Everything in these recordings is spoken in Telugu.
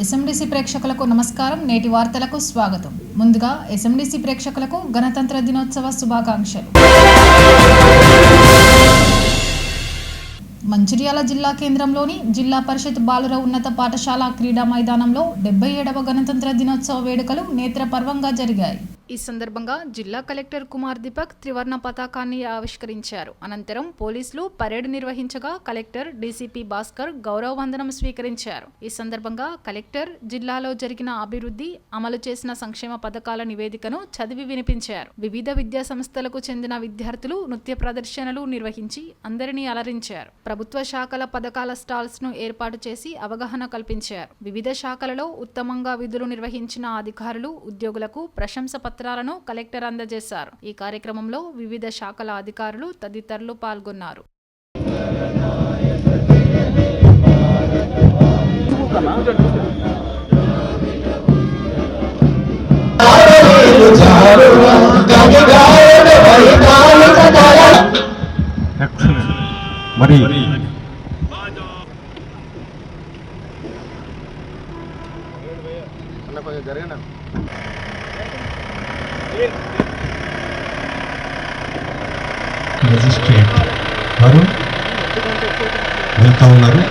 ఎస్ఎండిసి ప్రేక్షకులకు నమస్కారం. నేటి వార్తలకు స్వాగతం. ముందుగా ఎస్ఎండిసి ప్రేక్షకులకు గణతంత్ర దినోత్సవ శుభాకాంక్షలు. మంచిర్యాల జిల్లా కేంద్రంలోని జిల్లా పరిషత్ బాలుర ఉన్నత పాఠశాల క్రీడా మైదానంలో 77వ గణతంత్ర దినోత్సవ వేడుకలు నేత్రపర్వంగా జరిగాయి. ఈ సందర్భంగా జిల్లా కలెక్టర్ కుమార్ దీపక్ త్రివర్ణ పతాకాన్ని ఆవిష్కరించారు. అనంతరం పోలీసులు పరేడ్ నిర్వహించగా కలెక్టర్ డీసీపీ భాస్కర్ గౌరవ వందనం స్వీకరించారు. ఈ సందర్భంగా కలెక్టర్ జిల్లాలో జరిగిన అభివృద్ధి, అమలు చేసిన సంక్షేమ పథకాల నివేదికను చదివి వినిపించారు. వివిధ విద్యా సంస్థలకు చెందిన విద్యార్థులు నృత్య ప్రదర్శనలు నిర్వహించి అందరినీ అలరించారు. ప్రభుత్వ శాఖల పథకాల స్టాల్స్ ను ఏర్పాటు చేసి అవగాహన కల్పించారు. వివిధ శాఖలలో ఉత్తమంగా విధులు నిర్వహించిన అధికారులు, ఉద్యోగులకు ప్రశంస పత్రాలను కలెక్టర్ అందజేశారు. ఈ కార్యక్రమంలో వివిధ శాఖల అధికారులు తదితరులు పాల్గొన్నారు. మెజిస్ట్రేట్ వారు వెళ్తా ఉన్నారు.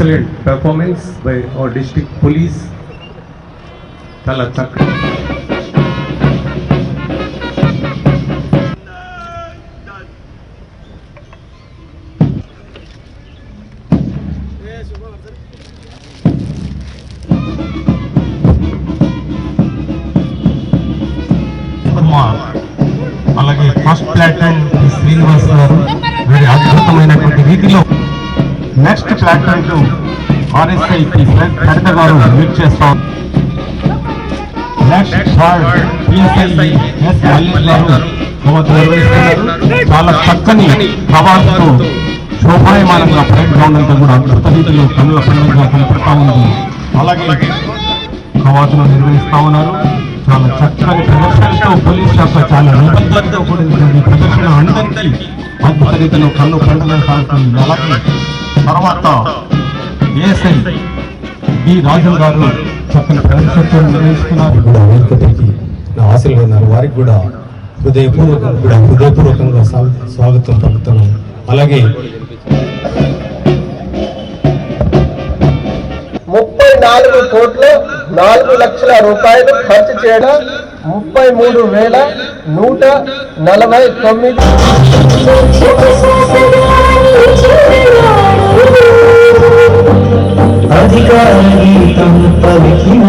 Excellent performance by our district police. Chala chakra. అలాగే ఫస్ట్ ప్లాటూన్ శ్రీనివాస్ గారు very అద్భుతమైనటువంటి రీతిలో నెక్స్ట్ ప్లాట్ఫామ్ టు ఆర్ఎస్ఐ హరిత గారు లీడ్ చేస్తాం. నెక్స్ట్ పిఎస్ఐ ఎస్ మల్లేష్ గారు నిర్వహిస్తున్నారు. చాలా చక్కని కవాతుతో శోభాయమానంగా పరేడ్ గ్రౌండ్ అంతా కూడా అద్భుత రీతిలో కన్నుల పండుగగా కనపడతా ఉంది. అలాగే కవాతును నిర్వహిస్తా ఉన్నారు. చాలా చక్కని ప్రదర్శనతో పోలీస్ శాఖ చాలా నిబద్ధతతో కూడినటువంటి ప్రదర్శన అందరికీ అద్భుత రీతిలో కన్ను పండుగ సాగుతుంది. అలాగే తర్వాత ఏఎస్ఐ బి రాజు గారు చక్కని ప్రదర్శనతో నిర్వహిస్తున్నారు. ఆశీర్వదిస్తున్నారు. వారికి కూడా హృదయపూర్వకంగా స్వాగతం పలుకుతున్నాం. అలాగే 34 కోట్ల 4 లక్షల రూపాయలు ఖర్చు చేయడం 33,149 అధికార గీతం పలికిన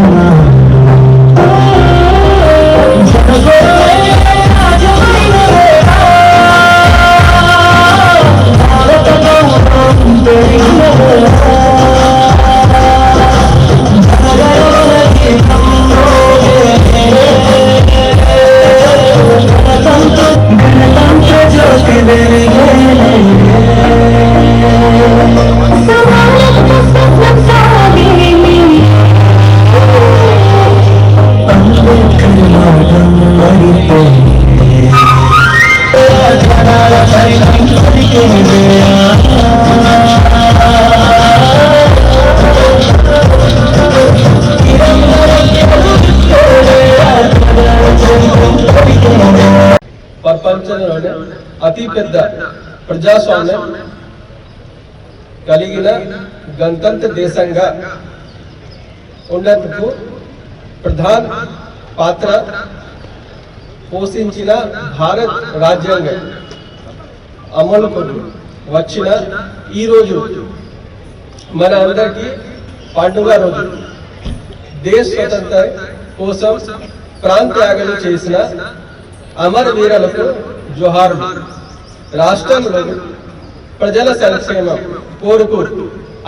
గణతంత్ర జ్యోతి ప్రపంచంలోనే అతిపెద్ద ప్రజాస్వామ్యం కలిగిన గణతంత్ర దేశంగా ఉండేందుకు ప్రధాన పాత్ర పోషించిన భారత్ రాజ్యాంగం అమలుకు వచ్చిన ఈరోజు మన అందరికీ పండుగ రోజు. దేశ స్వతంత్ర కోసం ప్రాణత్యాగాలు చేసిన అమరవీరులకు జోహార్లు. రాష్ట్రంలో ప్రజల సంక్షేమం కోరుకు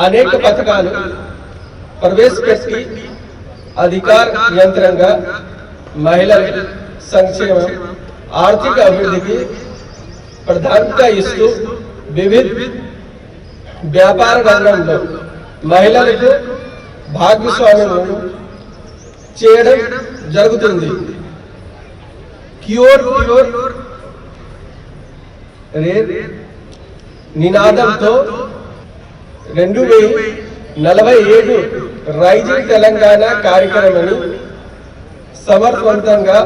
అనేక పథకాలు ప్రవేశపెట్టి అధికార యంత్రంగా మహిళల సంక్షేమం ఆర్థిక అభివృద్ధికి ప్రాధాన్యత ఇస్తూ వివిధ వ్యాపార రంగంలో మహిళలకు భాగస్వామ్యం చేయడం జరుగుతుంది. క్యూర్ నినాదంతో 2047 రైజింగ్ తెలంగాణ కార్యక్రమాన్ని సమర్థవంతంగా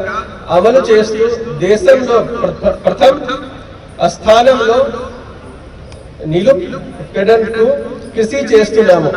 అమలు చేస్తూ దేశంలో ప్రథమ స్థానంలో నిలుపెట్టడానికి కృషి చేస్తున్నాము.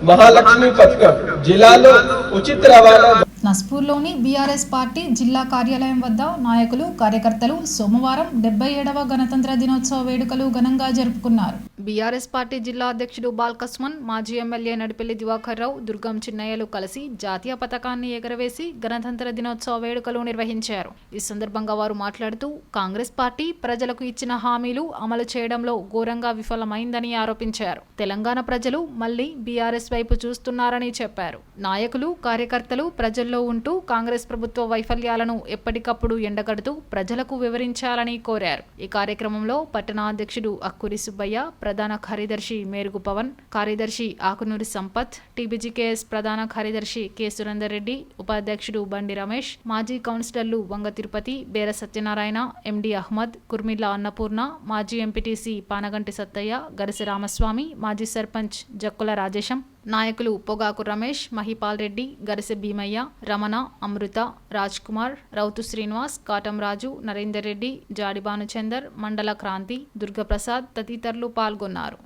మహాలక్ష్మి పథకం జిల్లాలో ఉచిత రవాణా. నస్పూర్లోని బీఆర్ఎస్ పార్టీ జిల్లా కార్యాలయం వద్ద నాయకులు కార్యకర్తలు సోమవారం 77వ గణతంత్ర దినోత్సవ వేడుకలు ఘనంగా జరుపుకున్నారు. బీఆర్ఎస్ పార్టీ జిల్లా అధ్యక్షుడు బాల్కస్మన్, మాజీ ఎమ్మెల్యే నడిపెల్లి దివాకర్ రావు, దుర్గం చిన్నయ్యలు కలిసి జాతీయ పతాకాన్ని ఎగరవేసి గణతంత్ర దినోత్సవ వేడుకలు నిర్వహించారు. ఈ సందర్భంగా వారు మాట్లాడుతూ కాంగ్రెస్ పార్టీ ప్రజలకు ఇచ్చిన హామీలు అమలు చేయడంలో ఘోరంగా విఫలమైందని ఆరోపించారు. తెలంగాణ ప్రజలు మళ్లీ బీఆర్ఎస్ వైపు చూస్తున్నారని చెప్పారు. నాయకులు కార్యకర్తలు ప్రజల్లో ఉంటూ కాంగ్రెస్ ప్రభుత్వ వైఫల్యాలను ఎప్పటికప్పుడు ఎండగడుతూ ప్రజలకు వివరించాలని కోరారు. ఈ కార్యక్రమంలో పట్టణ అధ్యక్షుడు అక్కురి సుబ్బయ్య, ప్రధాన కార్యదర్శి మేరుగు పవన్, కార్యదర్శి ఆకునూరి సంపత్, టీబీజీకేఎస్ ప్రధాన కార్యదర్శి కె సురేందర్ రెడ్డి, ఉపాధ్యక్షుడు బండి రమేష్, మాజీ కౌన్సిలర్లు వంగ తిరుపతి, బేర సత్యనారాయణ, ఎండి అహ్మద్, కుర్మిల్ల అన్నపూర్ణ, మాజీ ఎంపీటీసీ పానగంటి సత్తయ్య, గరిసె రామస్వామి, మాజీ సర్పంచ్ జక్కుల రాజేశం, నాయకులు పొగాకు రమేష్, మహిపాల్ రెడ్డి, గరిసె భీమయ్య, రమణ, అమృత, రాజ్ కుమార్, రౌతు శ్రీనివాస్, కాటం రాజు, నరేందర్ రెడ్డి, జాడి భానుచందర్, మండల క్రాంతి, దుర్గప్రసాద్ తదితరులు పాల్గొన్నారు.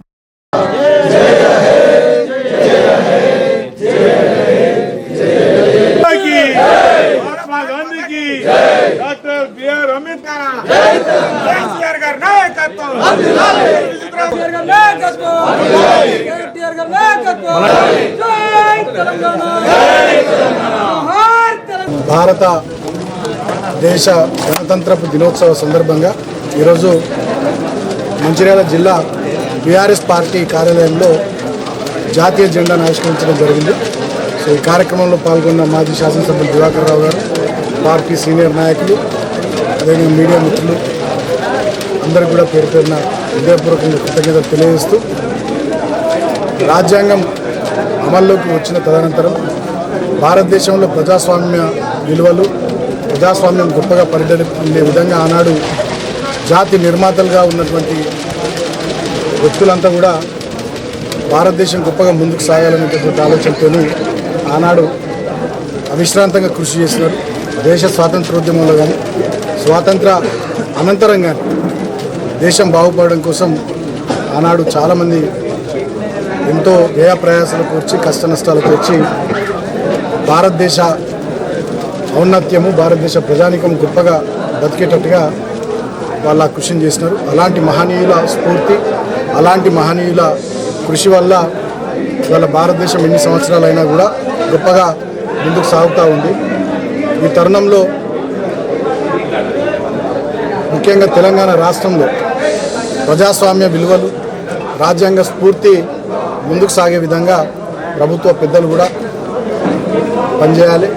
డాక్టర్ బిఆర్ అంబేద్కర్ కేసీఆర్ గారి నాయకత్వం భారత దేశ గణతంత్రపు దినోత్సవ సందర్భంగా ఈరోజు మంచిర్యాల జిల్లా బీఆర్ఎస్ పార్టీ కార్యాలయంలో జాతీయ జెండాను ఆవిష్కరించడం జరిగింది. సో ఈ కార్యక్రమంలో పాల్గొన్న మాజీ శాసనసభ్యులు దివాకర్ రావు గారు, పార్టీ సీనియర్ నాయకులు, అదేవిధంగా మీడియా మిత్రులు అందరికీ కూడా పేరు పేరున హృదయపూర్వకంగా కృతజ్ఞతలు తెలియజేస్తూ, రాజ్యాంగం అమల్లోకి వచ్చిన తదనంతరం భారతదేశంలో ప్రజాస్వామ్య విలువలు, ప్రజాస్వామ్యం గొప్పగా పరిడలే విధంగా ఆనాడు జాతి నిర్మాతలుగా ఉన్నటువంటి వ్యక్తులంతా కూడా భారతదేశం గొప్పగా ముందుకు సాగాలనేటటువంటి ఆలోచనతోనూ ఆనాడు అవిశ్రాంతంగా కృషి చేసినారు. దేశ స్వాతంత్రోద్యమంలో కానీ స్వాతంత్ర అనంతరం కానీ దేశం బాగుపడడం కోసం ఆనాడు చాలామంది ఎంతో వ్యయ ప్రయాసాలకు వచ్చి కష్ట నష్టాలకు వచ్చి భారతదేశ ఔన్నత్యము, భారతదేశ ప్రజానికం గొప్పగా బతికేటట్టుగా వాళ్ళ కృషిని చేసినారు. అలాంటి మహనీయుల స్ఫూర్తి, అలాంటి మహనీయుల కృషి వల్ల ఇవాళ భారతదేశం ఎన్ని సంవత్సరాలైనా కూడా గొప్పగా ముందుకు సాగుతూ ఉంది. ఈ తరుణంలో ముఖ్యంగా తెలంగాణ రాష్ట్రంలో ప్రజాస్వామ్య విలువలు, రాజ్యాంగ స్ఫూర్తి ముందుకు సాగే విధంగా ప్రభుత్వ పెద్దలు కూడా పనిచేయాలి.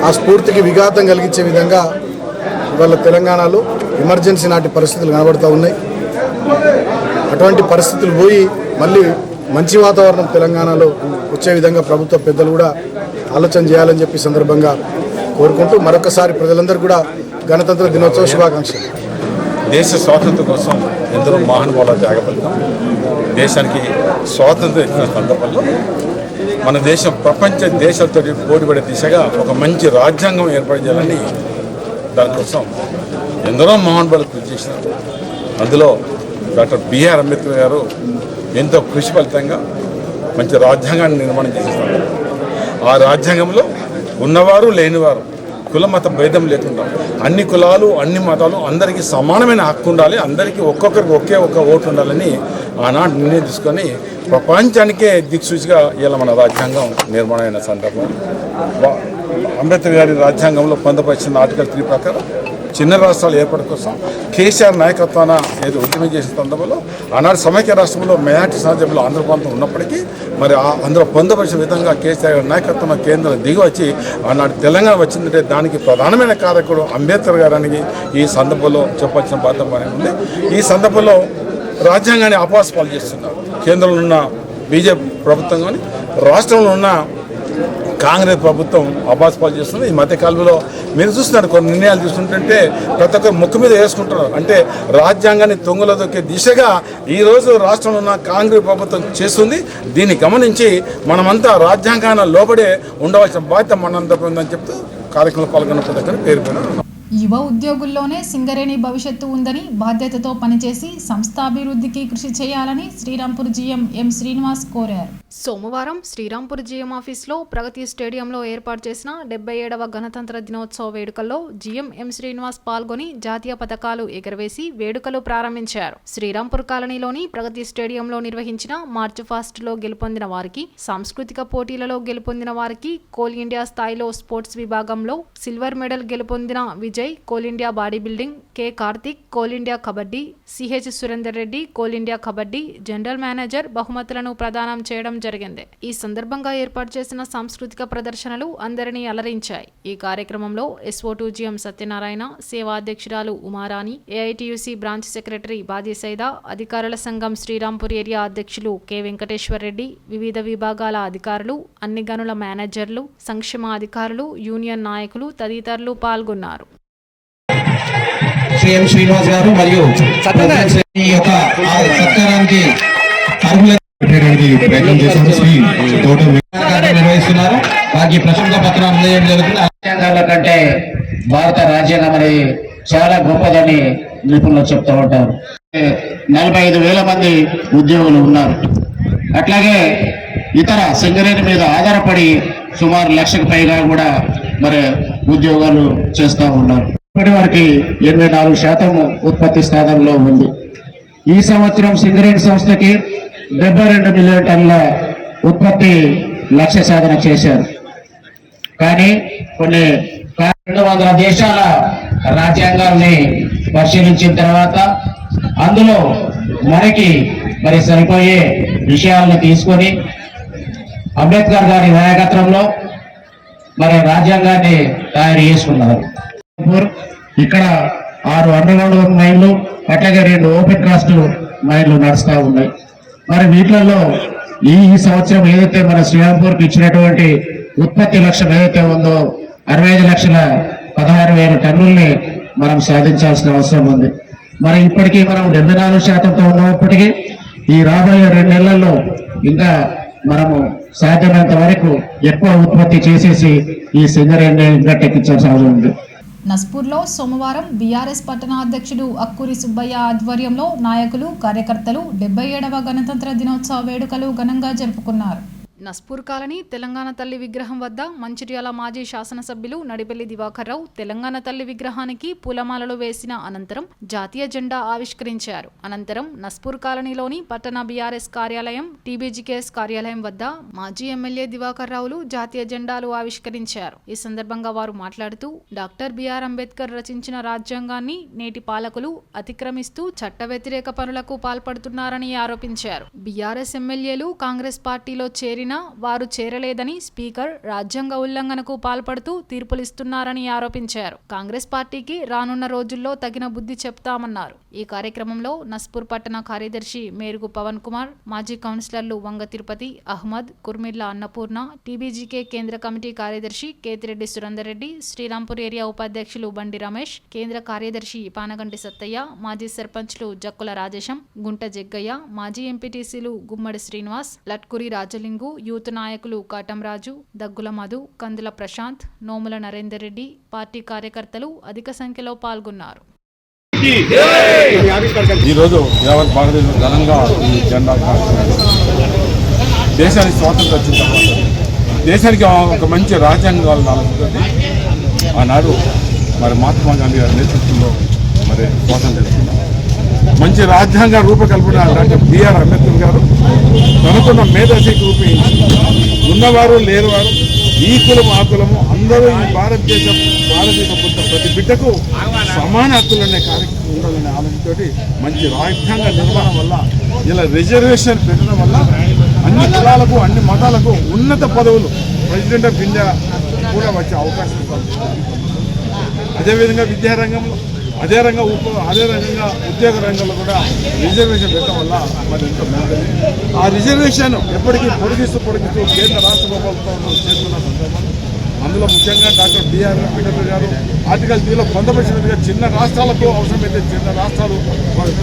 ఆ స్ఫూర్తికి విఘాతం కలిగించే విధంగా ఇవాళ తెలంగాణలో ఎమర్జెన్సీ నాటి పరిస్థితులు కనబడుతూ ఉన్నాయి. అటువంటి పరిస్థితులు పోయి మళ్ళీ మంచి వాతావరణం తెలంగాణలో వచ్చే విధంగా ప్రభుత్వ పెద్దలు కూడా ఆలోచన చేయాలని చెప్పి సందర్భంగా కోరుకుంటూ మరొకసారి ప్రజలందరూ కూడా గణతంత్ర దినోత్సవ శుభాకాంక్షలు. దేశ స్వాతంత్రం కోసం ఎందరో మహానుభావుల త్యాగఫలితం. దేశానికి స్వాతంత్రం ఇచ్చిన సందర్భంలో మన దేశం ప్రపంచ దేశాలతో పోటీపడే దిశగా ఒక మంచి రాజ్యాంగం ఏర్పాటు చేయాలని దానికోసం ఎందరో మహానుభావులు కృషి చేసినారు. అందులో డాక్టర్ బిఆర్ అంబేద్కర్ గారు ఎంతో కృషి ఫలితంగా మంచి రాజ్యాంగాన్ని నిర్మాణం చేసేస్తారు. ఆ రాజ్యాంగంలో ఉన్నవారు లేనివారు కుల మత భేదం లేకుండా అన్ని కులాలు అన్ని మతాలు అందరికీ సమానమైన హక్కు ఉండాలి, అందరికీ ఒక్కొక్కరికి ఒకే ఒక్క ఓటు ఉండాలని ఆనాడు నిర్ణయం తీసుకొని ప్రపంచానికే దిక్సూచిగా ఇలా మన రాజ్యాంగం నిర్మాణం అయిన సందర్భం. అంబేద్కర్ గారి రాజ్యాంగంలో పొందపరిచిన ఆర్టికల్ 3 ప్రకారం చిన్న రాష్ట్రాల ఏర్పాటు కోసం కేసీఆర్ నాయకత్వాన ఏదో ఉద్యమం చేసిన సందర్భంలో ఆనాడు సమైక్య రాష్ట్రంలో మెజార్టీ సాధ్యంలో ఆంధ్ర ప్రాంతం ఉన్నప్పటికీ మరి అందులో పొందపరిచిన విధంగా కేసీఆర్ గారి నాయకత్వంలో కేంద్రం దిగి వచ్చి ఆనాడు తెలంగాణ వచ్చిందంటే దానికి ప్రధానమైన కారకుడు అంబేద్కర్ గారని ఈ సందర్భంలో చెప్పాల్సిన బాధ్యత ఉంది. ఈ సందర్భంలో రాజ్యాంగాన్ని అపహాస్యాలు చేస్తున్నారు. కేంద్రంలో ఉన్న బీజేపీ ప్రభుత్వం కానీ రాష్ట్రంలో ఉన్న కాంగ్రెస్ ప్రభుత్వం అపహాస్యాలు చేస్తుంది. ఈ మధ్యకాలంలో మీరు చూస్తున్నారు కొన్ని నిర్ణయాలు చూస్తుంటే ప్రతి ఒక్కరు ముక్కు మీద వేసుకుంటున్నారు. అంటే రాజ్యాంగాన్ని తొంగలో దొక్కే దిశగా ఈరోజు రాష్ట్రంలో ఉన్న కాంగ్రెస్ ప్రభుత్వం చేస్తుంది. దీన్ని గమనించి మనమంతా రాజ్యాంగాన్ని లోబడే ఉండవలసిన బాధ్యత మనందరిపై ఉందని చెప్తూ కార్యక్రమంలో పాల్గొన్న ప్రతి ఒక్కరు పేర్కొన్నారు. యువ ఉద్యోగుల్లోనే సింగరేణి భవిష్యత్తు ఉందని బాధ్యతతో పనిచేసి సంస్థాభివృద్ధికి కృషి చేయాలని శ్రీరాంపూర్ జీఎం ఎం శ్రీనివాస్ కోరారు. సోమవారం శ్రీరాంపూర్ జీఎం ఆఫీస్లో ప్రగతి స్టేడియంలో ఏర్పాటు చేసిన 77వ గణతంత్ర దినోత్సవ వేడుకల్లో జీఎం ఎం శ్రీనివాస్ పాల్గొని జాతీయ పతాకాలు ఎగరవేసి వేడుకలు ప్రారంభించారు. శ్రీరాంపూర్ కాలనీలోని ప్రగతి స్టేడియంలో నిర్వహించిన మార్చ్ ఫాస్ట్లో గెలుపొందిన వారికి, సాంస్కృతిక పోటీలలో గెలుపొందిన వారికి, కోల్ ఇండియా స్థాయిలో స్పోర్ట్స్ విభాగంలో సిల్వర్ మెడల్ గెలుపొందిన Vijay Coal India body building, K Karthik Coal India kabaddi, CH Surender Reddy Coal India kabaddi general manager బహుమతులను ప్రదానం చేయడం జరిగింది. ఈ సందర్భంగా ఏర్పాటు చేసిన సాంస్కృతిక ప్రదర్శనలు అందరినీ అలరించాయి. ఈ కార్యక్రమంలో SO2 GM సత్యనారాయణ, సేవా అధ్యక్షురాలు Umarani, AITUC branch secretary Badi Saida, అధికారుల సంఘం శ్రీరాంపూర్ ఏరియా అధ్యక్షులు కె వెంకటేశ్వర్ రెడ్డి, వివిధ విభాగాల అధికారులు, అన్ని గనుల మేనేజర్లు, సంక్షేమ అధికారులు, యూనియన్ నాయకులు తదితరులు పాల్గొన్నారు. శ్రీ ఎం శ్రీనివాస్ గారు మరియు ఈ యొక్క సత్కారానికి ప్రయత్నం చేసిన శ్రీ తోట నిర్వహిస్తున్నారు. వారికి ప్రశంసా పత్రం అందజేయడం జరుగుతుంది. రాజ్యాంగాల కంటే భారత రాజ్యాంగం అనేది చాలా గొప్పదని నిపుణులు చెప్తూ ఉంటారు. 45,000 మంది ఉద్యోగులు ఉన్నారు. అట్లాగే ఇతర సింగరేణి మీద ఆధారపడి సుమారు 1,00,000కు పైగా కూడా మరి ఉద్యోగాలు చేస్తూ ఉన్నారు. ఇప్పటి వరకు 84% ఉత్పత్తి స్థానంలో ఉంది. ఈ సంవత్సరం సింగరేణి సంస్థకి 72 మిలియన్ టన్నుల ఉత్పత్తి లక్ష్య సాధన చేశారు. కానీ కొన్ని 200 దేశాల రాజ్యాంగాల్ని పరిశీలించిన తర్వాత అందులో మనకి మరి సరిపోయే విషయాలను తీసుకొని అంబేద్కర్ గారి నాయకత్వంలో మరి రాజ్యాంగాన్ని తయారు చేసుకున్నారు. ఇక్కడ 6 అండర్గ్రౌండ్ మైన్లు అట్లాగే 2 ఓపెన్ కాస్ట్ మైన్లు నడుస్తూ ఉన్నాయి. మరి వీటిలలో ఈ సంవత్సరం ఏదైతే మన శ్రీరాంపూర్కి ఇచ్చినటువంటి ఉత్పత్తి లక్ష్యం ఏదైతే ఉందో 65,16,000 టన్నుల్ని మనం సాధించాల్సిన అవసరం ఉంది. మరి ఇప్పటికీ మనం 74%తో ఉన్నప్పటికీ ఈ రాబోయే 2 నెలల్లో ఇంకా మనము సాధ్యమైనంత వరకు ఎక్కువ ఉత్పత్తి చేసేసి ఈ సింగరేణిని గట్టెక్కించాల్సిన అవసరం ఉంది. నస్పూర్లో సోమవారం బీఆర్ఎస్ పట్టణ అధ్యక్షుడు అక్కూరి సుబ్బయ్య ఆధ్వర్యంలో నాయకులు, కార్యకర్తలు 77వ గణతంత్ర దినోత్సవ వేడుకలు ఘనంగా జరుపుకున్నారు. నస్పూర్ కాలనీ తెలంగాణ తల్లి విగ్రహం వద్ద మంచిర్యాల మాజీ శాసనసభ్యులు నడిపెల్లి దివాకర్ రావు తెలంగాణ తల్లి విగ్రహానికి పూలమాలలు వేసిన అనంతరం జాతీయ జెండా ఆవిష్కరించారు. అనంతరం నస్పూర్ కాలనీలోని పట్టణ బీఆర్ఎస్ కార్యాలయం, TBGKS కార్యాలయం వద్ద మాజీ ఎమ్మెల్యే దివాకర్ రావులు జాతీయ జెండాలు ఆవిష్కరించారు. ఈ సందర్భంగా వారు మాట్లాడుతూ డాక్టర్ బిఆర్ అంబేద్కర్ రచించిన రాజ్యాంగాన్ని నేటి పాలకులు అతిక్రమిస్తూ చట్ట వ్యతిరేక పనులకు పాల్పడుతున్నారని ఆరోపించారు. బీఆర్ఎస్ ఎమ్మెల్యేలు కాంగ్రెస్ పార్టీలో చేరిన వారు చేరలేదని స్పీకర్ రాజ్యాంగ ఉల్లంఘనకు పాల్పడుతూ తీర్పులిస్తున్నారని ఆరోపించారు. కాంగ్రెస్ పార్టీకి రానున్న రోజుల్లో తగిన బుద్ధి చెప్తామన్నారు. ఈ కార్యక్రమంలో నస్పూర్ పట్టణ కార్యదర్శి మేరుగు పవన్ కుమార్, మాజీ కౌన్సిలర్లు వంగ తిరుపతి, అహ్మద్, కుర్మిళ్ల అన్నపూర్ణ, TBGK కేంద్ర కమిటీ కార్యదర్శి కేతిరెడ్డి సురేందర్ రెడ్డి, శ్రీరాంపూర్ ఏరియా ఉపాధ్యక్షులు బండి రమేష్, కేంద్ర కార్యదర్శి పానగంటి సత్తయ్య, మాజీ సర్పంచ్లు జక్కుల రాజేశం, గుంట జగ్గయ్య, మాజీ ఎంపీటీసీలు గుమ్మడి శ్రీనివాస్, లట్కురి రాజలింగు, యూత్ నాయకులు కాటంరాజు, దగ్గుల మధు, కందుల ప్రశాంత్, నోముల నరేందర్ రెడ్డి, పార్టీ కార్యకర్తలు అధిక సంఖ్యలో పాల్గొన్నారు. ఈరోజు యావత్ భారతదేశం ఘనంగా ఈ జెండా దేశానికి స్వాతంత్రం వచ్చిన తర్వాత దేశానికి ఒక మంచి రాజ్యాంగాలు ఆలోచించి ఆనాడు మరి మహాత్మా గాంధీ గారి నేతృత్వంలో మరి స్వాతంత్రం తెచ్చుకున్నాం. మంచి రాజ్యాంగ రూపకల్పన డాక్టర్ బిఆర్ అంబేద్కర్ గారు తనకున్న మేధాశక్తి రూపొందించి ఉన్నవారు లేనివారు, ఈ కులము ఆ కులము అందరూ ఈ భారతదేశం పుట్టిన ప్రతి బిడ్డకు సమాన హక్కులనే కార్యక్రమం ఉండాలనే ఆలోచనతోటి మంచి రాజ్యాంగ నిర్మాణం వల్ల ఇలా రిజర్వేషన్ పెట్టడం వల్ల అన్ని కులాలకు అన్ని మతాలకు ఉన్నత పదవులు ప్రెసిడెంట్ ఆఫ్ ఇండియా కూడా వచ్చే అవకాశం ఉంది. అదేవిధంగా విద్యారంగంలో అదే రకంగా ఉద్యోగ రంగంలో కూడా రిజర్వేషన్ పెట్టడం వల్ల మరి ఇంత బాగుంది. ఆ రిజర్వేషన్ ఎప్పటికీ పొడిగిస్తూ కేంద్ర రాష్ట్ర ప్రభుత్వం చేస్తున్న సందర్భంలో అందులో ముఖ్యంగా డాక్టర్ బిఆర్ అంబేద్కర్ గారు ఆర్టికల్ 3లో పొందపరిచినట్టుగా చిన్న రాష్ట్రాలకు అవసరమైతే చిన్న రాష్ట్రాలు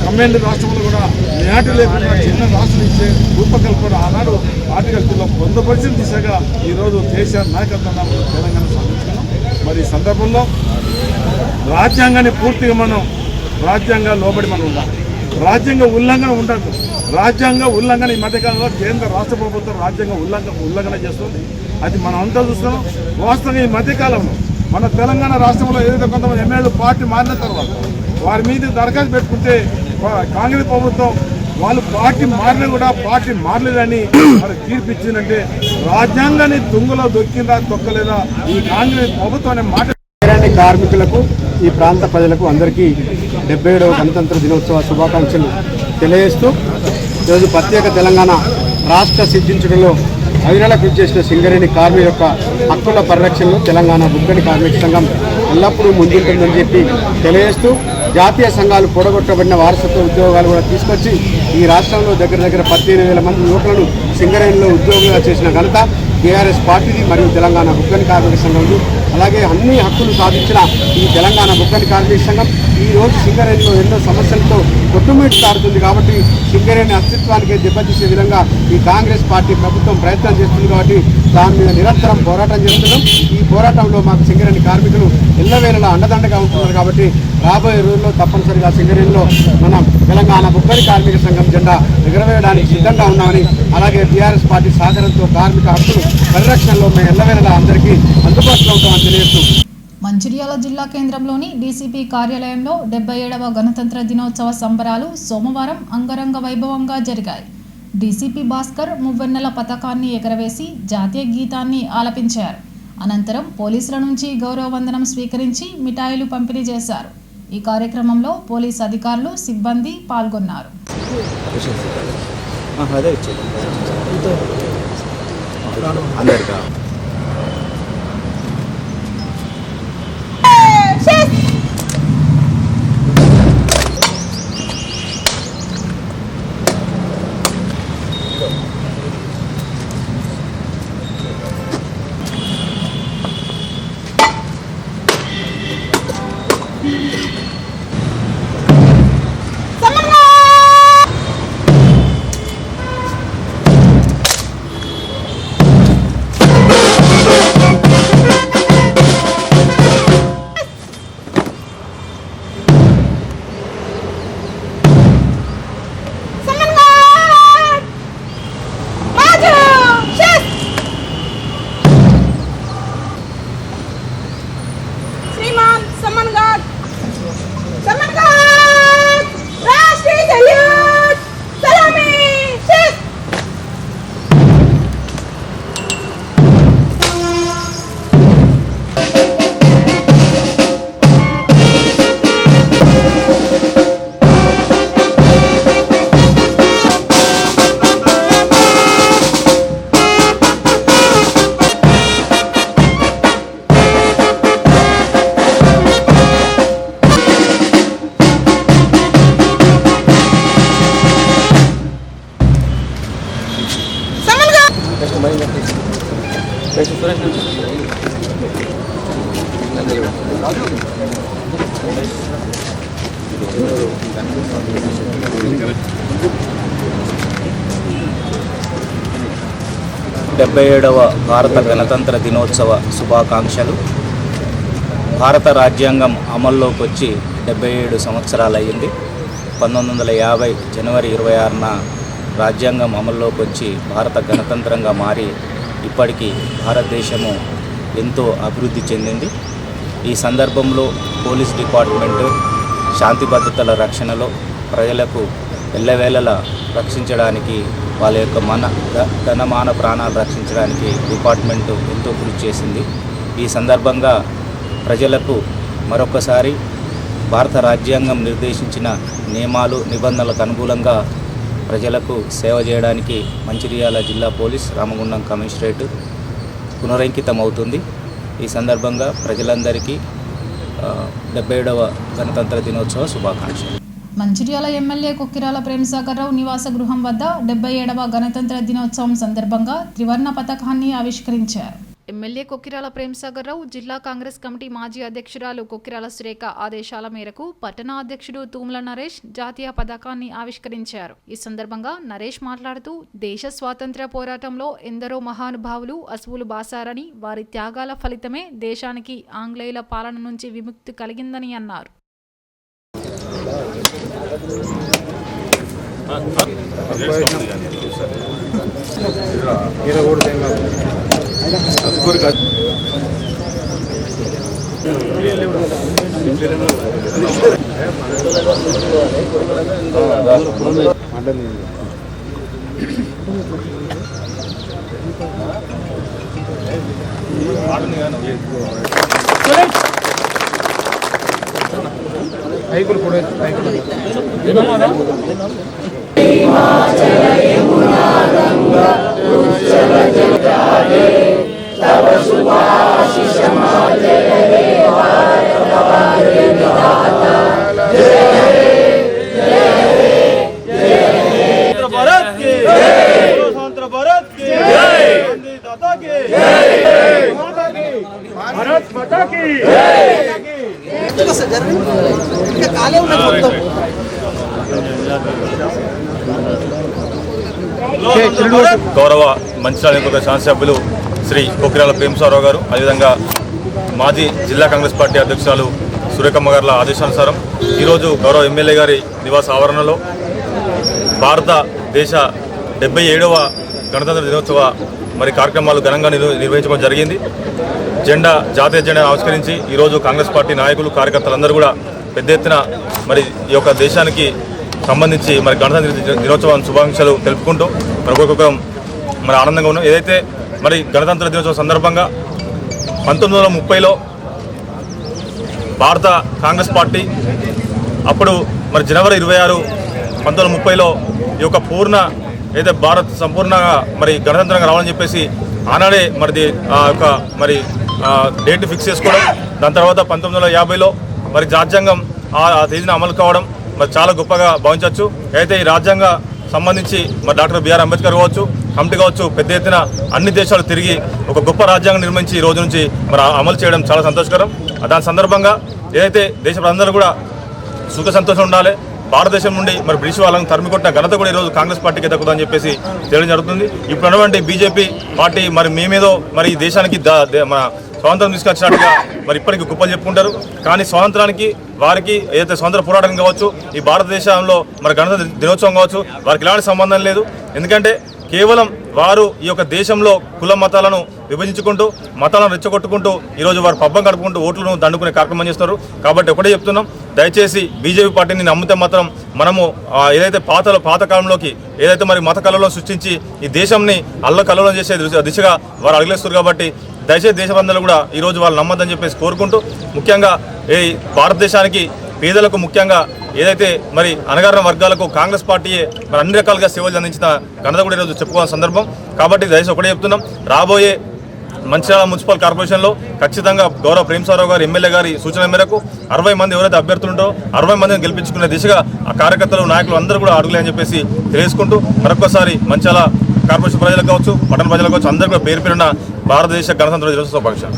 కమాండ్ రాష్ట్రంలో కూడా న్యాటి లేకుండా చిన్న రాష్ట్రాలు ఇచ్చే రూపకల్పన ఆనాడు ఆర్టికల్ 3లో పొందపరిచిన దిశగా ఈరోజు కేసీఆర్ నాయకత్వంలో తెలంగాణ సాధించుకున్నాం. మరి ఈ సందర్భంలో రాజ్యాంగాన్ని పూర్తిగా మనం రాజ్యాంగ లోబడి మనం ఉండాలి. రాజ్యాంగ ఉల్లంఘన ఉండదు. రాజ్యాంగ ఉల్లంఘన ఈ మధ్యకాలంలో కేంద్ర రాష్ట్ర ప్రభుత్వం రాజ్యాంగ ఉల్లంఘన చేస్తుంది. అది మనం అంతా చూస్తున్నాం. వాస్తవంగా ఈ మధ్యకాలంలో మన తెలంగాణ రాష్ట్రంలో ఏదైతే కొంతమంది ఎమ్మెల్యేలు పార్టీ మారిన తర్వాత వారి మీద దరఖాస్తు పెట్టుకుంటే కాంగ్రెస్ ప్రభుత్వం వాళ్ళు పార్టీ మారినా కూడా పార్టీ మారలేదని మరి తీర్పు ఇచ్చిందంటే రాజ్యాంగాన్ని తుంగలో దొక్కిందా తొక్కలేదా ఈ కాంగ్రెస్ ప్రభుత్వం అనే మాట. కార్మికులకు ఈ ప్రాంత ప్రజలకు అందరికీ 77వ గణతంత్ర దినోత్సవ శుభాకాంక్షలు తెలియజేస్తూ ఈరోజు ప్రత్యేక తెలంగాణ రాష్ట్ర సిద్ధించడంలో అవిరళ కృషి చేసిన సింగరేణి కార్మికుల యొక్క హక్కుల పరిరక్షణలో తెలంగాణ బుగ్గని కార్మిక సంఘం ఎల్లప్పుడూ ముందుంటుందని చెప్పి తెలియజేస్తూ జాతీయ సంఘాలు కూడగొట్టబడిన వారసత్వ ఉద్యోగాలు కూడా తీసుకొచ్చి ఈ రాష్ట్రంలో దగ్గర 18,000 మంది యువకులను సింగరేణిలో ఉద్యోగులుగా చేసిన ఘనత టీఆర్ఎస్ పార్టీది మరియు తెలంగాణ బుగ్గని కార్మిక సంఘంలో. అలాగే అన్ని హక్కులు సాధించిన ఈ తెలంగాణ బుగ్గని కార్మిక సంఘం ఈ రోజు సింగరేణిలో ఎన్నో సమస్యలతో కొట్టుమిట్టాడుతుంది. కాబట్టి సింగరేణి అస్తిత్వానికి దెబ్బతీసే విధంగా ఈ కాంగ్రెస్ పార్టీ ప్రభుత్వం ప్రయత్నం చేస్తుంది. కాబట్టి దాని మీద నిరంతరం పోరాటం చేస్తున్నాం. ఈ పోరాటంలో మాకు సింగరేణి కార్మికులు ఎల్లవేళలా అండదండగా ఉంటున్నారు. కాబట్టి రాబోయే రోజుల్లో తప్పనిసరిగా సింగరేణిలో మనం తెలంగాణ బుగ్గని కార్మిక సంఘం జెండా ఎగరవేయడానికి సిద్ధంగా ఉన్నామని, అలాగే టీఆర్ఎస్ పార్టీ సహకారంతో కార్మిక హక్కులు పరిరక్షణలో మేము ఎల్లవేళలా అందరికీ అందుబాటులో ఉంటామని తెలియజేస్తూ మంచిర్యాల జిల్లా కేంద్రంలోని డీసీపీ కార్యాలయంలో 77వ గణతంత్ర దినోత్సవ సంబరాలు సోమవారం అంగరంగ వైభవంగా జరిగాయి. డీసీపీ భాస్కర్ మువ్వెన్నెల పతాకాన్ని ఎగరవేసి జాతీయ గీతాన్ని ఆలపించారు. అనంతరం పోలీసుల నుంచి గౌరవ వందనం స్వీకరించి మిఠాయిలు పంపిణీ చేశారు. ఈ కార్యక్రమంలో పోలీసు అధికారులు సిబ్బంది పాల్గొన్నారు. డెబ్బై భారత గణతంత్ర దినోత్సవ శుభాకాంక్షలు. భారత రాజ్యాంగం అమల్లోకి వచ్చి 77 సంవత్సరాలు అయ్యింది. 1950 జనవరి 26న రాజ్యాంగం అమల్లోకి వచ్చి భారత గణతంత్రంగా మారి ఇప్పటికీ భారతదేశము ఎంతో అభివృద్ధి చెందింది. ఈ సందర్భంలో పోలీస్ డిపార్ట్మెంటు శాంతి భద్రతల రక్షణలో ప్రజలకు ఎల్లవేళలా రక్షించడానికి వాళ్ళ యొక్క ధనమాన ప్రాణాలు రక్షించడానికి డిపార్ట్మెంటు ఎంతో కృషి చేసింది. ఈ సందర్భంగా ప్రజలకు మరొకసారి భారత రాజ్యాంగం నిర్దేశించిన నియమాలు నిబంధనలకు అనుకూలంగా ప్రజలకు సేవ చేయడానికి మంచిర్యాల జిల్లా పోలీస్ రామగుండం కమిషనరేట్ పునరంకితమవుతుంది. ఈ సందర్భంగా ప్రజలందరికీ 77వ గణతంత్ర దినోత్సవ శుభాకాంక్షలు. మంచిర్యాల ఎమ్మెల్యే కొక్కిరాల ప్రేమసాగర్ రావు నివాస గృహం వద్ద 77వ గణతంత్ర దినోత్సవం సందర్భంగా త్రివర్ణ పతాకాన్ని ఆవిష్కరించారు. ఎమ్మెల్యే కొక్కిరాల ప్రేమసాగర్ రావు జిల్లా కాంగ్రెస్ కమిటీ మాజీ అధ్యక్షురాలు కొక్కిరాల సురేఖ ఆదేశాల మేరకు పట్టణ అధ్యక్షుడు తూముల నరేష్ జాతీయ పతాకాన్ని ఆవిష్కరించారు. ఈ సందర్భంగా నరేష్ మాట్లాడుతూ దేశ స్వాతంత్ర్య పోరాటంలో ఎందరో మహానుభావులు అసువులు బాసారని, వారి త్యాగాల ఫలితమే దేశానికి ఆంగ్లేయుల పాలన నుంచి విముక్తి కలిగిందని అన్నారు. గౌరవ మంచిర్యాల శాసనసభ్యులు శ్రీ కొక్కిరాల ప్రేమసాగర్ గారు, అదేవిధంగా మాజీ జిల్లా కాంగ్రెస్ పార్టీ అధ్యక్షురాలు సురేఖమ్మ గారుల ఆదేశానుసారం ఈరోజు గౌరవ ఎమ్మెల్యే గారి నివాస ఆవరణలో భారతదేశ 77వ గణతంత్ర దినోత్సవ కార్యక్రమాలు ఘనంగా నిర్వహించడం జరిగింది. జాతీయ జెండా ఆవిష్కరించి ఈరోజు కాంగ్రెస్ పార్టీ నాయకులు కార్యకర్తలందరూ కూడా పెద్ద ఎత్తున ఈ యొక్క దేశానికి సంబంధించి గణతంత్ర దినోత్సవం శుభాకాంక్షలు తెలుపుకుంటూ ఒక్కొక్కరం ఆనందంగా ఉన్నాం. ఏదైతే గణతంత్ర దినోత్సవం సందర్భంగా 1930లో భారత కాంగ్రెస్ పార్టీ అప్పుడు జనవరి 26, 1930లో ఈ యొక్క ఏదైతే భారత్ సంపూర్ణంగా గణతంత్రంగా రావాలని చెప్పేసి ఆనాడే డేట్ ఫిక్స్ చేసుకోవడం, దాని తర్వాత 1950లో రాజ్యాంగం ఆ తేదీన అమలు కావడం చాలా గొప్పగా భావించవచ్చు. అయితే ఈ రాజ్యాంగ సంబంధించి డాక్టర్ బిఆర్ అంబేద్కర్ కావచ్చు, కమిటీ కావచ్చు, పెద్ద ఎత్తున అన్ని దేశాలు తిరిగి ఒక గొప్ప రాజ్యాంగం నిర్మించి ఈ రోజు నుంచి అమలు చేయడం చాలా సంతోషకరం. దాని సందర్భంగా ఏదైతే దేశ ప్రజలందరూ కూడా సుఖ సంతోషం ఉండాలి, భారతదేశం నుండి బ్రిటిష్ వాళ్ళని తరిమి కొట్టిన ఘనత కూడా ఈరోజు కాంగ్రెస్ పార్టీకి దక్కుతుందని చెప్పేసి తెలియడం జరుగుతుంది. ఇప్పుడు ఉన్నటువంటి బీజేపీ పార్టీ మేమేదో ఈ దేశానికి మన స్వాతంత్రం తీసుకొచ్చినట్టుగా ఇప్పటికీ గొప్పలు చెప్పుకుంటారు. కానీ స్వాతంత్రానికి వారికి ఏదైతే స్వాతంత్ర పోరాటం కావచ్చు, ఈ భారతదేశంలో గణతంత్ర దినోత్సవం కావచ్చు, వారికి ఎలాంటి సంబంధం లేదు. ఎందుకంటే కేవలం వారు ఈ యొక్క దేశంలో కుల మతాలను విభజించుకుంటూ, మతాలను రెచ్చగొట్టుకుంటూ ఈరోజు వారు పబ్బం గడుపుకుంటూ ఓట్లను దండుకునే కార్యక్రమం చేస్తారు. కాబట్టి ఒకటే చెప్తున్నాం, దయచేసి బీజేపీ పార్టీని నమ్మితే మాత్రం మనము ఏదైతే పాత కాలంలోకి ఏదైతే మత కళలను సృష్టించి ఈ దేశంని అల్లకల్లోలం చేసే దిశగా వారు అడుగులేస్తారు. కాబట్టి దయచేసి దేశ బంధువులు కూడా ఈరోజు వాళ్ళు నమ్మద్దని చెప్పేసి కోరుకుంటూ, ముఖ్యంగా ఈ భారతదేశానికి పేదలకు ముఖ్యంగా ఏదైతే అణగారిన వర్గాలకు కాంగ్రెస్ పార్టీయే అన్ని రకాలుగా సేవలు అందించిన ఘనత కూడా ఈరోజు చెప్పుకోవాల్సిన సందర్భం. కాబట్టి దయచేసి ఒకటే చెప్తున్నాం, రాబోయే మంచిర్యాల మున్సిపల్ కార్పొరేషన్లో ఖచ్చితంగా గౌరవ ప్రేమసాగర్ రావు గారు ఎమ్మెల్యే గారి సూచన మేరకు 60 మంది ఎవరైతే అభ్యర్థులు ఉంటారో 60 మందిని గెలిపించుకునే దిశగా ఆ కార్యకర్తలు నాయకులు అందరూ కూడా అడుగులే అని చెప్పేసి తెలియజేసుకుంటూ మరొకసారి మంచిర్యాల కార్పొరేషన్ ప్రజలకు కావచ్చు, పట్టణ ప్రజలకు కావచ్చు, అందరూ కూడా పేరు పేరున భారతదేశ గణతంత్ర దినోత్సవ శుభాకాంక్షలు.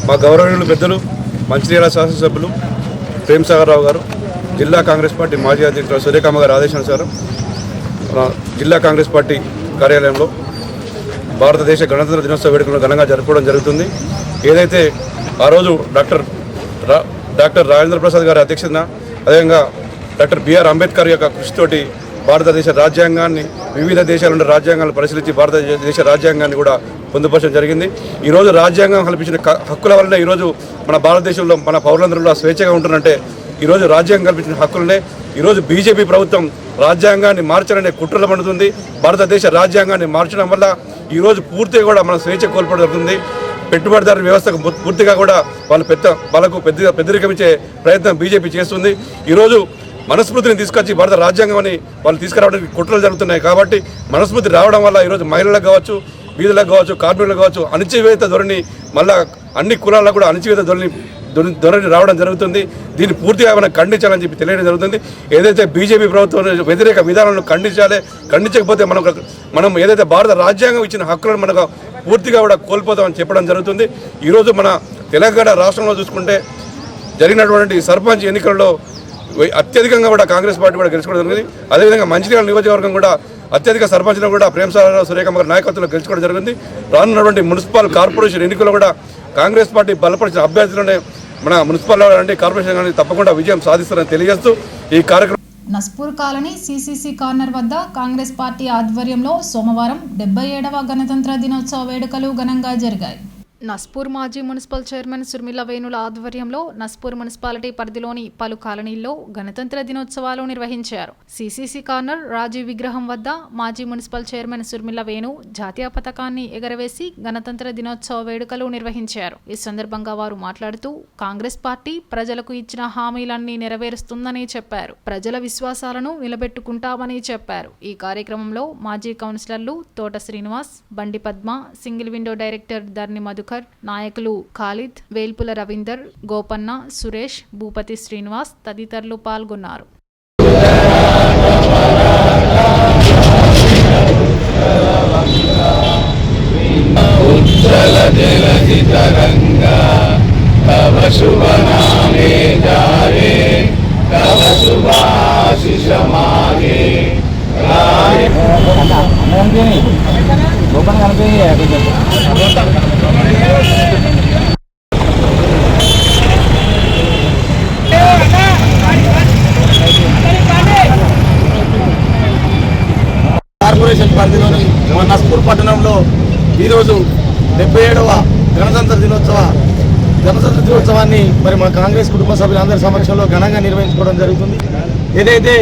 మా గౌరవనీయులు పెద్దలు మంచిర్యాల శాసనసభ్యులు ప్రేమసాగర్ రావు గారు, జిల్లా కాంగ్రెస్ పార్టీ మాజీ అధ్యక్షుడు సురేఖమ్మ గారి ఆదేశానుసారం జిల్లా కాంగ్రెస్ పార్టీ కార్యాలయంలో భారతదేశ గణతంత్ర దినోత్సవ వేడుకలను ఘనంగా జరుపుకోవడం జరుగుతుంది. ఏదైతే ఆ రోజు డాక్టర్ రాజేంద్ర ప్రసాద్ గారి అధ్యక్షతన, అదేవిధంగా డాక్టర్ బిఆర్ అంబేద్కర్ యొక్క కృషితోటి భారతదేశ రాజ్యాంగాన్ని, వివిధ దేశాల నుండి రాజ్యాంగాలను పరిశీలించి భారతదేశ రాజ్యాంగాన్ని కూడా పొందుపరచడం జరిగింది. ఈరోజు రాజ్యాంగం కల్పించిన హక్కుల వల్లనే ఈరోజు మన భారతదేశంలో మన పౌరులందరూ కూడా స్వేచ్ఛగా ఉంటున్నారంటే ఈరోజు రాజ్యాంగం కల్పించిన హక్కులనే ఈరోజు బీజేపీ ప్రభుత్వం రాజ్యాంగాన్ని మార్చాలనే కుట్రలు పడుతుంది. భారతదేశ రాజ్యాంగాన్ని మార్చడం వల్ల ఈరోజు పూర్తిగా కూడా మన స్వేచ్ఛ కోల్పోవడం జరుగుతుంది. పెట్టుబడిదారు వ్యవస్థకు పూర్తిగా కూడా వాళ్ళకు పెద్దరికమిచ్చే ప్రయత్నం బీజేపీ చేస్తుంది. ఈరోజు మనస్మృతిని తీసుకొచ్చి భారత రాజ్యాంగాన్ని వాళ్ళు తీసుకురావడానికి కుట్రలు జరుగుతున్నాయి. కాబట్టి మనస్మృతి రావడం వల్ల ఈరోజు మహిళలకు కావచ్చు, వీధులకు కావచ్చు, కార్మికులకు కావచ్చు అణచివేత ధోరణి, మళ్ళీ అన్ని కులాలకు కూడా అణచివేత ధోరణి రావడం జరుగుతుంది. దీన్ని పూర్తిగా మనం ఖండించాలని చెప్పి తెలియడం జరుగుతుంది. ఏదైతే బీజేపీ ప్రభుత్వం వ్యతిరేక విధానాలను ఖండించకపోతే మనం ఏదైతే భారత రాజ్యాంగం ఇచ్చిన హక్కులను మనకు పూర్తిగా కూడా కోల్పోతామని చెప్పడం జరుగుతుంది. ఈరోజు మన తెలంగాణ రాష్ట్రంలో చూసుకుంటే జరిగినటువంటి సర్పంచ్ ఎన్నికల్లో అత్యధికంగా కూడా కాంగ్రెస్ పార్టీ కూడా గెలుచుకోవడం జరిగింది. అదేవిధంగా మంచిర్యాల నియోజకవర్గం కూడా అత్యధిక సర్పంచ్లను కూడా ప్రేమసాగరరావు, సురేఖమ్మ గారి నాయకత్వంలో గెలుచుకోవడం జరిగింది. రానున్నటువంటి మున్సిపల్ కార్పొరేషన్ ఎన్నికల్లో కూడా కాంగ్రెస్ పార్టీ బలపరిచిన అభ్యర్థులనే మన మున్సిపల్ కార్పొరేషన్ కానీ తప్పకుండా విజయం సాధిస్తారని తెలియజేస్తూ ఈ కార్యక్రమం నస్పూర్ కాలనీ సిసిసి కార్నర్ వద్ద కాంగ్రెస్ పార్టీ ఆధ్వర్యంలో సోమవారం 77వ గణతంత్ర దినోత్సవ వేడుకలు ఘనంగా జరిగాయి. నస్పూర్ మాజీ మున్సిపల్ చైర్మన్ సుర్మిల వేణుల ఆధ్వర్యంలో నస్పూర్ మున్సిపాలిటీ పరిధిలోని పలు కాలనీల్లో గణతంత్ర దినోత్సవాలు నిర్వహించారు. సిసిసి కార్నర్ రాజీవ్ విగ్రహం వద్ద మాజీ మున్సిపల్ చైర్మన్ సుర్మిల వేణు జాతీయ పతాకాన్ని ఎగరవేసి గణతంత్ర దినోత్సవ వేడుకలు నిర్వహించారు. ఈ సందర్భంగా వారు మాట్లాడుతూ కాంగ్రెస్ పార్టీ ప్రజలకు ఇచ్చిన హామీలన్నీ నెరవేరుస్తుందని చెప్పారు. ప్రజల విశ్వాసాలను నిలబెట్టుకుంటామని చెప్పారు. ఈ కార్యక్రమంలో మాజీ కౌన్సిలర్లు Thota Srinivas, Bandi Padma, single window director Dharni Madhukar, నాయకులు ఖాలిద్, వేల్పుల రవీందర్, గోపన్న, సురేష్, భూపతి శ్రీనివాస్ తదితరులు పాల్గొన్నారు. కార్పొరేషన్ పరిధిలోని నస్పూర్ పట్టణంలో ఈరోజు 77వ గణతంత్ర దినోత్సవాన్ని మరి మా కాంగ్రెస్ కుటుంబ సభ్యులందరి సమక్షంలో ఘనంగా నిర్వహించుకోవడం జరుగుతుంది. ఏదైతే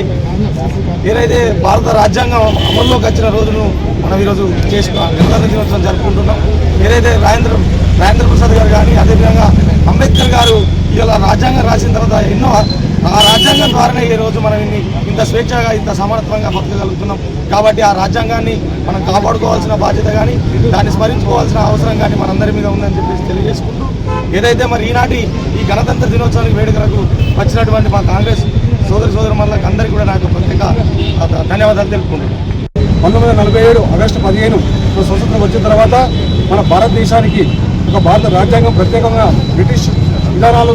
భారత రాజ్యాంగం అమల్లోకి వచ్చిన రోజును మనం ఈరోజు గణతంత్ర దినోత్సవం జరుపుకుంటున్నాం. ఏదైతే రాజేంద్ర ప్రసాద్ గారు కానీ అదేవిధంగా అంబేద్కర్ గారు ఇలా రాజ్యాంగం రాసిన తర్వాత ఎన్నో ఆ రాజ్యాంగం ద్వారానే ఈ రోజు మనం ఇంత స్వేచ్ఛగా ఇంత సమానత్వంగా బతకగలుగుతున్నాం. కాబట్టి ఆ రాజ్యాంగాన్ని మనం కాపాడుకోవాల్సిన బాధ్యత కానీ దాన్ని స్మరించుకోవాల్సిన అవసరం కానీ మనందరి మీద ఉందని చెప్పేసి తెలియజేసుకుంటూ ఏదైతే మరి ఈనాటి ఈ గణతంత్ర దినోత్సవానికి వేడుకలకు వచ్చినటువంటి మా కాంగ్రెస్ సోదరులకు అందరికీ కూడా నాకు ప్రత్యేక ధన్యవాదాలు తెలుపుకుంటున్నాను. 1947 ఆగస్టు 15 స్వతంత్రం వచ్చిన తర్వాత మన భారతదేశానికి ఒక భారత రాజ్యాంగం ప్రత్యేకంగా బ్రిటిష్ విధానాలు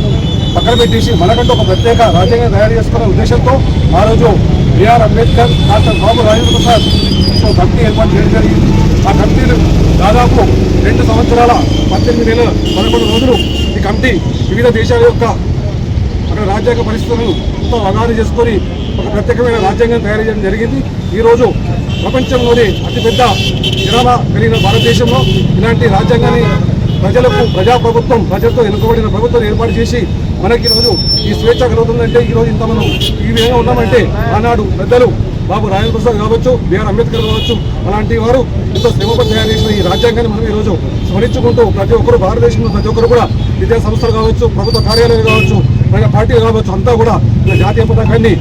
పక్కన పెట్టేసి మనకంటూ ఒక ప్రత్యేక రాజ్యాంగం తయారు చేసుకునే ఉద్దేశంతో ఆ రోజు BR Ambedkar, doctor Babu Rajendra Prasad committee ఏర్పాటు చేయడం జరిగింది. ఆ కమిటీలు దాదాపు 2 సంవత్సరాల 18 నెలల 11 రోజులు ఈ కమిటీ వివిధ దేశాల యొక్క అక్కడ రాజ్యాంగ పరిస్థితులను అవగాహన చేసుకొని ఒక ప్రత్యేకమైన రాజ్యాంగం తయారు చేయడం జరిగింది. ఈరోజు ప్రపంచంలోనే అతిపెద్ద జనాభా కలిగిన భారతదేశంలో ఇలాంటి రాజ్యాంగాన్ని ప్రజాప్రభుత్వం, ప్రజలతో ఎన్నుకోబడిన ప్రభుత్వం ఏర్పాటు చేసి మనకి ఈరోజు ఈ స్వేచ్ఛ కలుగుతుందంటే ఈరోజు ఇంత మనం ఈ విధంగా ఉన్నామంటే ఆనాడు పెద్దలు బాబు రాజేంద్ర ప్రసాద్ కావచ్చు, బిఆర్ అంబేద్కర్ కావచ్చు, అలాంటి వారు ఎంతో శ్రమపడి తయారు చేసిన ఈ రాజ్యాంగాన్ని మనం ఈరోజు స్మరించుకుంటూ ప్రతి ఒక్కరు భారతదేశంలో ప్రతి ఒక్కరు కూడా విద్యా సంస్థలు కావచ్చు, ప్రభుత్వ కార్యాలయాలు కావచ్చు, పార్టీలు కావచ్చు అంతా కూడా జాతీయ పతాకాన్ని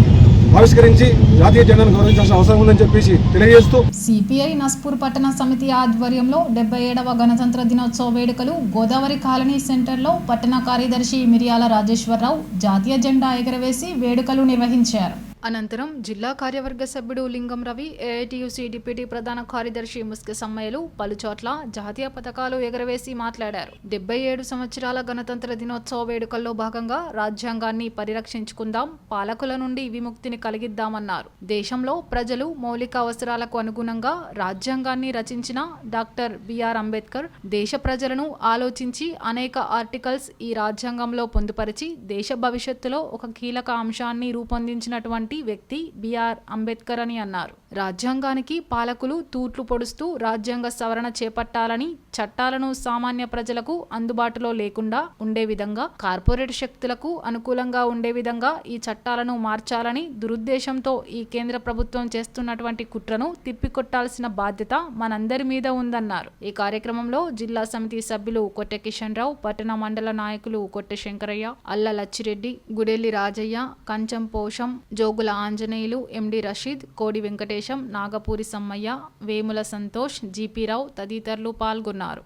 ఆవిష్కరించి జాతీయ జెండాను గౌరవించాల్సిన అవసరం ఉందని చెప్పేసి తెలియజేస్తూ సిపిఐ నస్పూర్ పట్టణ సమితి ఆధ్వర్యంలో 77వ గణతంత్ర దినోత్సవ వేడుకలు గోదావరి కాలనీ సెంటర్లో పట్టణ కార్యదర్శి మిరియాల రాజేశ్వరరావు జాతీయ జెండా ఎగరవేసి వేడుకలు నిర్వహించారు. అనంతరం జిల్లా కార్యవర్గ సభ్యుడు లింగం రవి, ఏఐటియుసి డిప్యూటీ ప్రధాన కార్యదర్శి ముస్కె సమ్మయ్యలు పలుచోట్ల జాతీయ పతాకాలు ఎగరవేసి మాట్లాడారు. 77 సంవత్సరాల గణతంత్ర దినోత్సవ వేడుకల్లో భాగంగా రాజ్యాంగాన్ని పరిరక్షించుకుందాం, పాలకుల నుండి విముక్తిని కలిగిద్దామన్నారు. దేశంలో ప్రజలు మౌలిక అవసరాలకు అనుగుణంగా రాజ్యాంగాన్ని రచించిన డాక్టర్ బిఆర్ అంబేద్కర్ దేశ ప్రజలను ఆలోచించి అనేక ఆర్టికల్స్ ఈ రాజ్యాంగంలో పొందుపరిచి దేశ భవిష్యత్తులో ఒక కీలక అంశాన్ని రూపొందించినటువంటి వ్యక్తి బిఆర్ అంబేద్కర్ అని అన్నారు. రాజ్యాంగానికి పాలకులు తూట్లు పొడుస్తూ రాజ్యాంగ సవరణ చేపట్టాలని, చట్టాలను సామాన్య ప్రజలకు అందుబాటులో లేకుండా ఉండే విధంగా, కార్పొరేట్ శక్తులకు అనుకూలంగా ఉండే విధంగా ఈ చట్టాలను మార్చాలని దురుద్దేశంతో ఈ కేంద్ర ప్రభుత్వం చేస్తున్నటువంటి కుట్రను తిప్పికొట్టాల్సిన బాధ్యత మనందరి మీద ఉందన్నారు. ఈ కార్యక్రమంలో జిల్లా సమితి సభ్యులు కొట్టె కిషన్ రావు, పట్టణ మండల నాయకులు కొట్టె శంకరయ్య, అల్ల లచ్చిరెడ్డి, గుడెల్లి రాజయ్య, కంచం పోషం, జోగుల ఆంజనేయులు, ఎండి రషీద్, కోడి వెంకటేశం, నాగపూరి సమ్మయ్య, వేముల సంతోష్, జీపీ రావు తదితరులు పాల్గొన్నారు.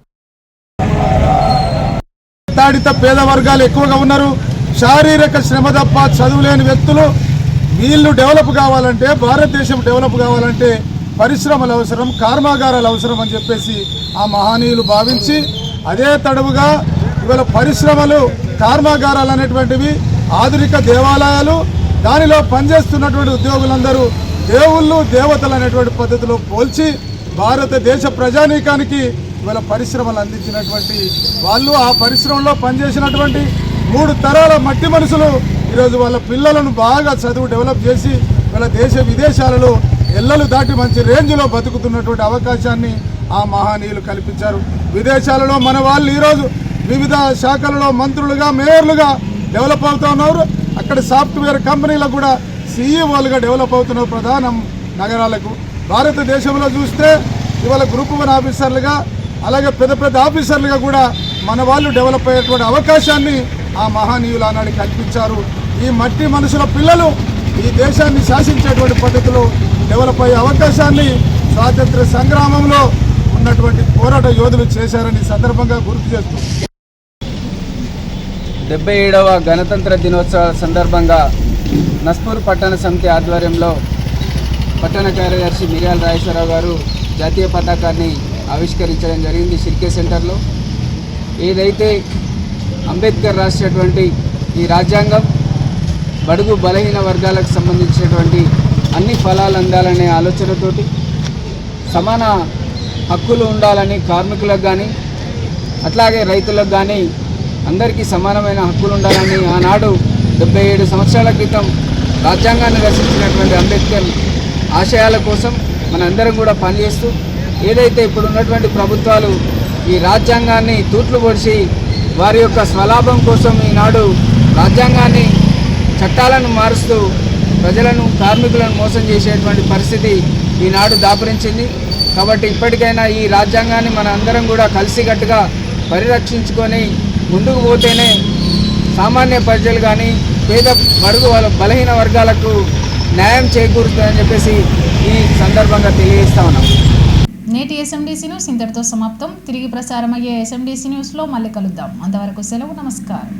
పేద వర్గాలు ఎక్కువగా ఉన్నారు. శారీరక శ్రమ తప్ప చదువులేని వ్యక్తులు. వీళ్ళు డెవలప్ కావాలంటే, భారతదేశం డెవలప్ కావాలంటే పరిశ్రమలు అవసరం, కర్మాగారాలు అవసరం అని చెప్పేసి ఆ మహనీయులు భావించి, అదే తడవుగా ఇవాళ పరిశ్రమలు, కర్మాగారాలు అనేటువంటివి ఆధునిక దేవాలయాలు, దానిలో పనిచేస్తున్నటువంటి ఉద్యోగులందరూ దేవుళ్ళు, దేవతలు అనేటువంటి పద్ధతిలో పోల్చి భారతదేశ ప్రజానీకానికి ఇవాళ పరిశ్రమలు అందించినటువంటి వాళ్ళు, ఆ పరిశ్రమలో పనిచేసినటువంటి 3 తరాల మట్టి మనుషులు ఈరోజు వాళ్ళ పిల్లలను బాగా చదువు డెవలప్ చేసి ఇవాళ దేశ విదేశాలలో ఎల్లలు దాటి మంచి రేంజ్లో బతుకుతున్నటువంటి అవకాశాన్ని ఆ మహనీయులు కల్పించారు. విదేశాలలో మన వాళ్ళు ఈరోజు వివిధ శాఖలలో మంత్రులుగా, మేయర్లుగా డెవలప్ అవుతూ ఉన్నారు. అక్కడ సాఫ్ట్వేర్ కంపెనీలకు కూడా సీఈఓలుగా డెవలప్ అవుతున్న ప్రధాన నగరాలకు. భారతదేశంలో చూస్తే ఇవాళ గ్రూప్ 1 ఆఫీసర్లుగా, అలాగే పెద్ద పెద్ద ఆఫీసర్లుగా కూడా మన వాళ్ళు డెవలప్ అయ్యేటువంటి అవకాశాన్ని ఆ మహనీయులు ఆనాడు కల్పించారు. ఈ మట్టి మనుషుల పిల్లలు ఈ దేశాన్ని శాసించేటువంటి పద్ధతిలో డెవలప్ అయ్యే అవకాశాన్ని స్వాతంత్ర సంగ్రామంలో ఉన్నటువంటి పోరాట యోధులు చేశారని సందర్భంగా గుర్తు చేస్తూ 77వ గణతంత్ర దినోత్సవ సందర్భంగా నస్పూర్ పట్టణ సమితి ఆధ్వర్యంలో పట్టణ కార్యదర్శి మిర్యాల రాజేశ్వరరావు గారు జాతీయ పతాకాన్ని ఆవిష్కరించడం జరిగింది. షిర్కే సెంటర్లో ఏదైతే అంబేద్కర్ రాసినటువంటి ఈ రాజ్యాంగం బడుగు బలహీన వర్గాలకు సంబంధించినటువంటి అన్ని ఫలాలు అందాలనే ఆలోచనతోటి, సమాన హక్కులు ఉండాలని కార్మికులకు కానీ అట్లాగే రైతులకు కానీ అందరికీ సమానమైన హక్కులు ఉండాలని ఆనాడు 77 సంవత్సరాల క్రితం రాజ్యాంగాన్ని రచించినటువంటి అంబేద్కర్ ఆశయాల కోసం మనందరం కూడా పనిచేస్తూ, ఏదైతే ఇప్పుడు ఉన్నటువంటి ప్రభుత్వాలు ఈ రాజ్యాంగాన్ని తూట్లు పొడిచి వారి యొక్క స్వలాభం కోసం ఈనాడు రాజ్యాంగాన్ని, చట్టాలను మారుస్తూ ప్రజలను, కార్మికులను మోసం చేసేటువంటి పరిస్థితి ఈనాడు దాపురించింది. కాబట్టి ఇప్పటికైనా ఈ రాజ్యాంగాన్ని మన అందరం కూడా కలిసికట్టుగా పరిరక్షించుకొని ముందుకు పోతేనే సామాన్య ప్రజలు కానీ పేద బడుగు బలహీన వర్గాలకు న్యాయం చేకూరుతుందని చెప్పేసి ఈ సందర్భంగా తెలియజేస్తా ఉన్నాం. నేటి ఎస్ఎండిసి న్యూస్ ఇంతటితో సమాప్తం. తిరిగి ప్రసారమయ్యే ఎస్ఎండిసి న్యూస్లో మళ్ళీ కలుద్దాం. అంతవరకు సెలవు. నమస్కారం.